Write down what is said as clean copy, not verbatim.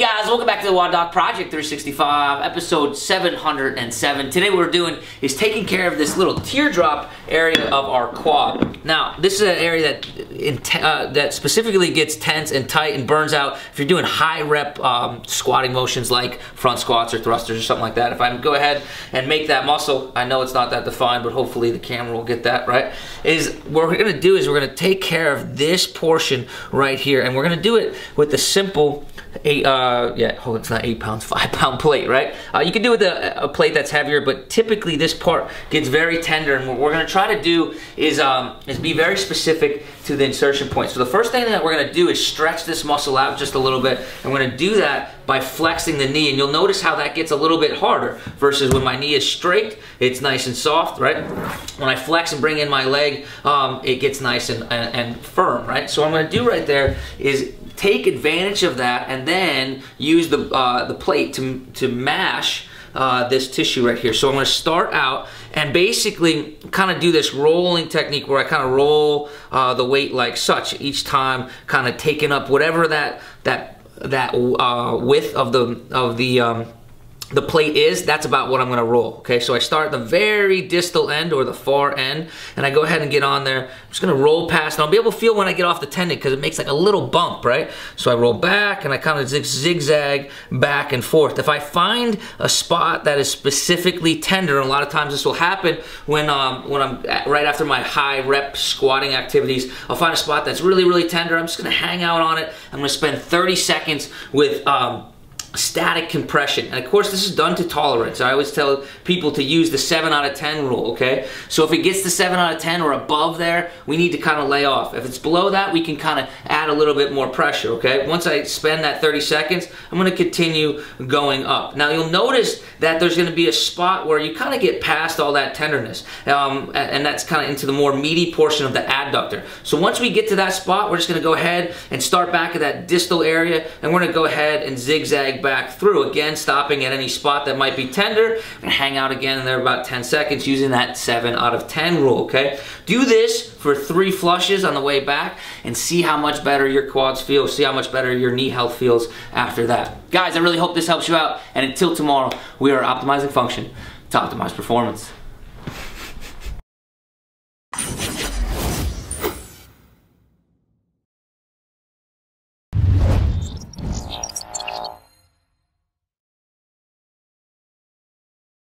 guys, welcome back to the WODdoc Project 365, episode 707. Today what we're doing is taking care of this little teardrop area of our quad. Now, this is an area that specifically gets tense and tight and burns out if you're doing high rep squatting motions like front squats or thrusters or something like that. If I go ahead and make that muscle, I know it's not that defined, but hopefully the camera will get that, right? What we're gonna do is we're gonna take care of this portion right here, and we're gonna do it with the simple it's not 8 pounds, 5 pound plate, right? You can do it with a plate that's heavier, but typically this part gets very tender, and what we're gonna try to do is be very specific to the insertion point. So the first thing that we're gonna do is stretch this muscle out just a little bit, and we're gonna do that by flexing the knee, and you'll notice how that gets a little bit harder versus when my knee is straight, it's nice and soft, right? When I flex and bring in my leg, it gets nice and firm, right? So what I'm gonna do right there is take advantage of that and then use the plate to mash this tissue right here. So I'm going to start out and basically kind of do this rolling technique where I kind of roll the weight like such each time, kind of taking up whatever that width of the plate is. That's about what I'm gonna roll, okay? So I start at the very distal end or the far end, and I go ahead and get on there. I'm just gonna roll past, and I'll be able to feel when I get off the tendon because it makes like a little bump, right? So I roll back, and I kind of zigzag back and forth. If I find a spot that is specifically tender, and a lot of times this will happen when I'm right after my high rep squatting activities, I'll find a spot that's really, really tender. I'm just gonna hang out on it. I'm gonna spend 30 seconds with static compression, and of course this is done to tolerance. I always tell people to use the 7 out of 10 rule, okay? So if it gets to 7 out of 10 or above there, we need to kind of lay off. If it's below that, we can kind of add a little bit more pressure, okay? Once I spend that 30 seconds, I'm going to continue going up. Now you'll notice that there's going to be a spot where you kind of get past all that tenderness, and that's kind of into the more meaty portion of the adductor. So once we get to that spot, we're just going to go ahead and start back at that distal area, and we're going to go ahead and zigzag back through, again stopping at any spot that might be tender, and hang out again in there about 10 seconds using that 7 out of 10 rule, okay? Do this for 3 flushes on the way back and see how much better your quads feel, see how much better your knee health feels after that. Guys, I really hope this helps you out, and until tomorrow, we are optimizing function to optimize performance.